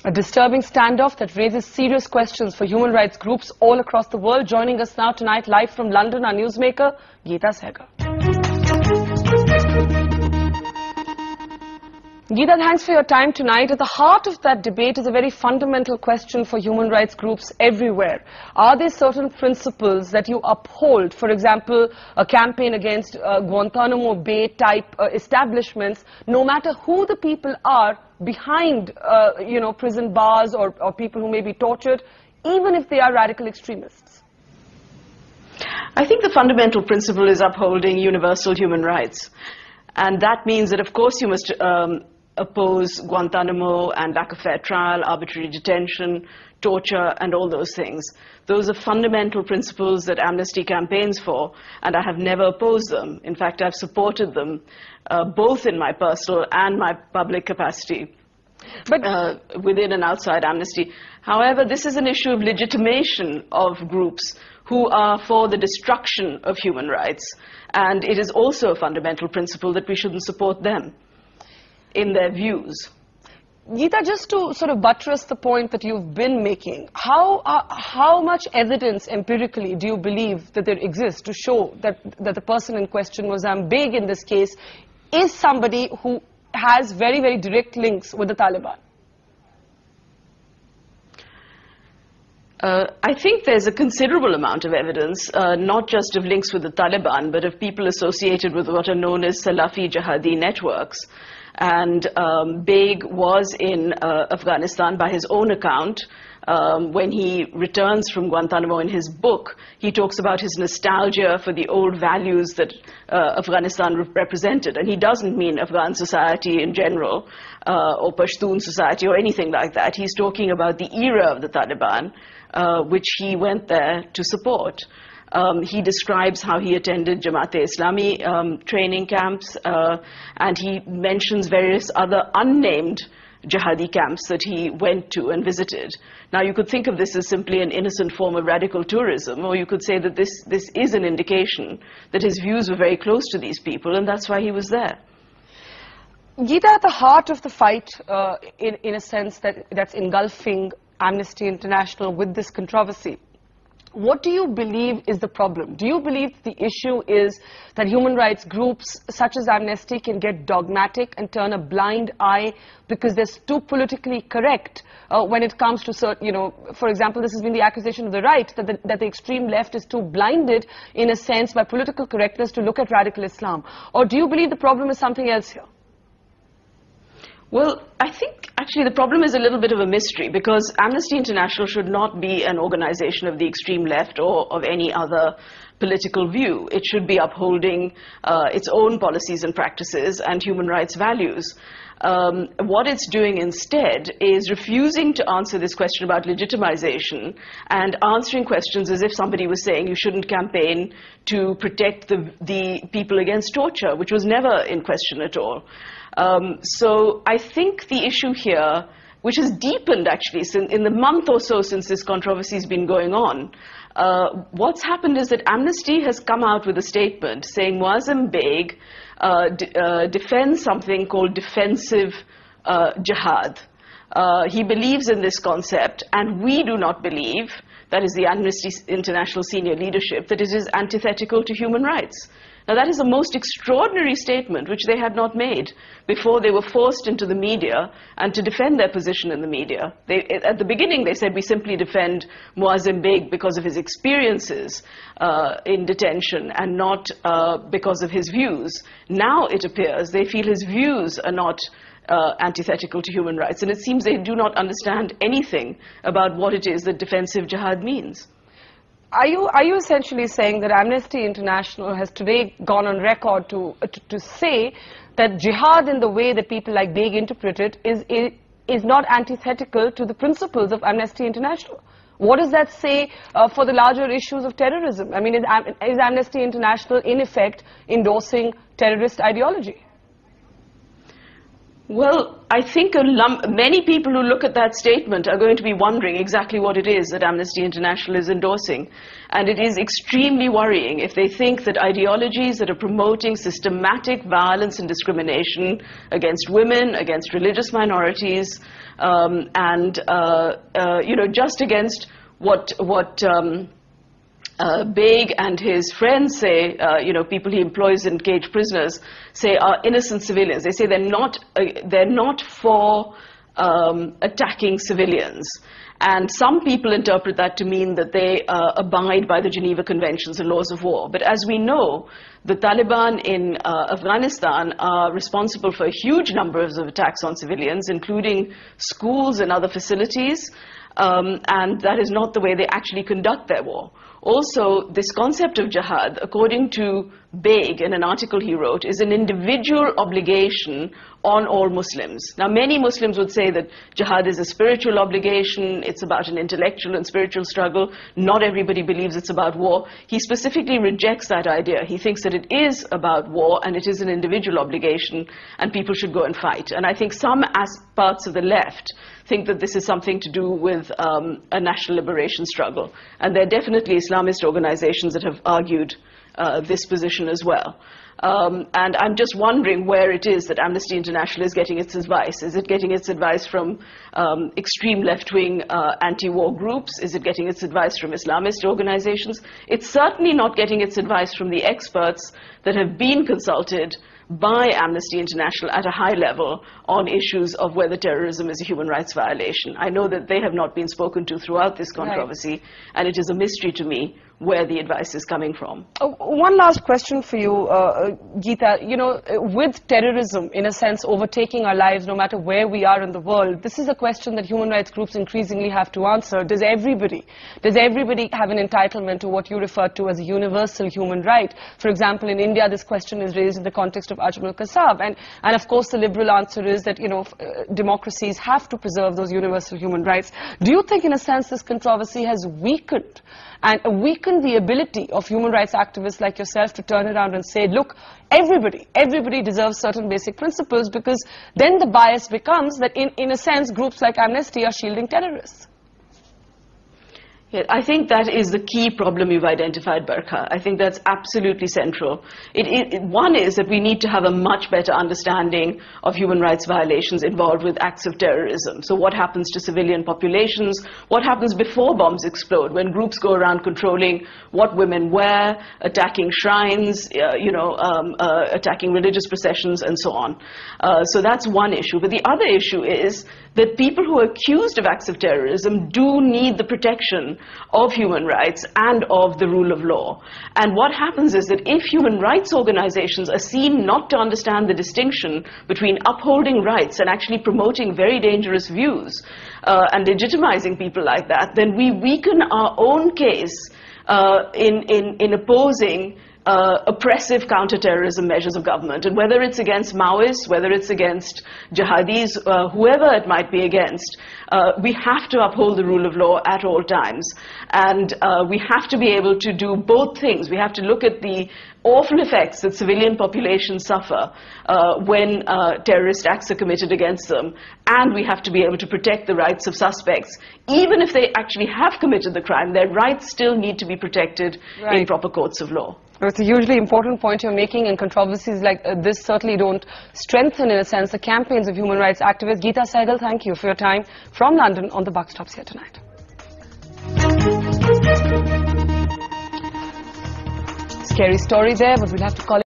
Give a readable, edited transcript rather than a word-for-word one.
A disturbing standoff that raises serious questions for human rights groups all across the world. Joining us now tonight, live from London, our newsmaker, Geeta Sehgal. Geeta, thanks for your time tonight. At the heart of that debate is a very fundamental question for human rights groups everywhere. Are there certain principles that you uphold? For example, a campaign against Guantanamo Bay type establishments, no matter who the people are behind, prison bars or people who may be tortured, even if they are radical extremists? I think the fundamental principle is upholding universal human rights. And that means that, of course, you must oppose Guantanamo and lack of fair trial, arbitrary detention, torture, and all those things. Those are fundamental principles that Amnesty campaigns for, and I have never opposed them. In fact, I've supported them both in my personal and my public capacity, but within and outside Amnesty. However, this is an issue of legitimation of groups who are for the destruction of human rights, and it is also a fundamental principle that we shouldn't support them in their views. Geeta, just to sort of buttress the point that you've been making, how much evidence empirically do you believe that there exists to show that the person in question, Muazzam Begg in this case, is somebody who has very, very direct links with the Taliban? I think there's a considerable amount of evidence, not just of links with the Taliban, but of people associated with what are known as Salafi jihadi networks. And Begg was in Afghanistan by his own account. When he returns from Guantanamo in his book, he talks about his nostalgia for the old values that Afghanistan represented. And he doesn't mean Afghan society in general, or Pashtun society or anything like that. He's talking about the era of the Taliban, which he went there to support. He describes how he attended Jamaat-e-Islami training camps, and he mentions various other unnamed jihadi camps that he went to and visited. Now, you could think of this as simply an innocent form of radical tourism, or you could say that this is an indication that his views were very close to these people, and that's why he was there. Geeta, at the heart of the fight, in a sense that's engulfing Amnesty International with this controversy, what do you believe is the problem? Do you believe the issue is that human rights groups such as Amnesty can get dogmatic and turn a blind eye because they're too politically correct when it comes to certain, for example, this has been the accusation of the right, that the extreme left is too blinded, in a sense, by political correctness to look at radical Islam? Or do you believe the problem is something else here? Well, I think actually the problem is a little bit of a mystery, because Amnesty International should not be an organization of the extreme left or of any other political view. It should be upholding its own policies and practices and human rights values. What it's doing instead is refusing to answer this question about legitimization and answering questions as if somebody was saying you shouldn't campaign to protect the people against torture, which was never in question at all. So I think the issue here, which has deepened actually in the month or so since this controversy has been going on, what's happened is that Amnesty has come out with a statement saying Muazzam Begg defends something called defensive jihad. He believes in this concept, and we do not believe, that is the Amnesty International senior leadership, that it is antithetical to human rights. Now, that is a most extraordinary statement which they had not made before they were forced into the media and to defend their position in the media. At the beginning, they said, we simply defend Muazzam Begg because of his experiences in detention and not because of his views. Now, it appears, they feel his views are not antithetical to human rights, and it seems they do not understand anything about what it is that defensive jihad means. Are you essentially saying that Amnesty International has today gone on record to say that jihad in the way that people like Begg interpret it is not antithetical to the principles of Amnesty International? What does that say for the larger issues of terrorism? I mean, is Amnesty International in effect endorsing terrorist ideology? Well, I think many people who look at that statement are going to be wondering exactly what it is that Amnesty International is endorsing. And it is extremely worrying if they think that ideologies that are promoting systematic violence and discrimination against women, against religious minorities, and just against what Beg and his friends say, people he employs in cage prisoners, say are innocent civilians. They say they're not for attacking civilians. And some people interpret that to mean that they abide by the Geneva Conventions and laws of war. But as we know, the Taliban in Afghanistan are responsible for huge numbers of attacks on civilians, including schools and other facilities. And that is not the way they actually conduct their war. Also, this concept of jihad, according to Beg, in an article he wrote, is an individual obligation on all Muslims. Now, many Muslims would say that jihad is a spiritual obligation, it's about an intellectual and spiritual struggle. Not everybody believes it's about war. He specifically rejects that idea. He thinks that it is about war and it is an individual obligation and people should go and fight. And I think some parts of the left think that this is something to do with a national liberation struggle. And there are definitely Islamist organizations that have argued this position as well. And I'm just wondering where it is that Amnesty International is getting its advice. Is it getting its advice from extreme left-wing anti-war groups? Is it getting its advice from Islamist organizations? It's certainly not getting its advice from the experts that have been consulted by Amnesty International at a high level on issues of whether terrorism is a human rights violation. I know that they have not been spoken to throughout this controversy, right, and it is a mystery to me where the advice is coming from. One last question for you, Geeta. You know, with terrorism, in a sense, overtaking our lives, no matter where we are in the world, this is a question that human rights groups increasingly have to answer. Does everybody have an entitlement to what you refer to as a universal human right? For example, in India, this question is raised in the context of Ajmal Kasab. And of course, the liberal answer is that, democracies have to preserve those universal human rights. Do you think, in a sense, this controversy has weakened the ability of human rights activists like yourself to turn around and say, look, everybody deserves certain basic principles, because then the bias becomes that in a sense groups like Amnesty are shielding terrorists? Yeah, I think that is the key problem you've identified, Barkha. I think that's absolutely central. One is that we need to have a much better understanding of human rights violations involved with acts of terrorism. So what happens to civilian populations? What happens before bombs explode, when groups go around controlling what women wear, attacking shrines, attacking religious processions, and so on. So that's one issue. But the other issue is that people who are accused of acts of terrorism do need the protection of human rights and of the rule of law. And what happens is that if human rights organizations are seen not to understand the distinction between upholding rights and actually promoting very dangerous views and legitimizing people like that, then we weaken our own case in opposing oppressive counter-terrorism measures of government. And whether it's against Maoists, whether it's against jihadis, whoever it might be against, we have to uphold the rule of law at all times. And we have to be able to do both things. We have to look at the awful effects that civilian populations suffer when terrorist acts are committed against them, and we have to be able to protect the rights of suspects. Even if they actually have committed the crime, their rights still need to be protected in proper courts of law. It's a hugely important point you're making, and controversies like this certainly don't strengthen, in a sense, the campaigns of human rights activists. Geeta Sehgal, thank you for your time from London on The Buck Stops Here Tonight. Scary story there, but we'll have to call it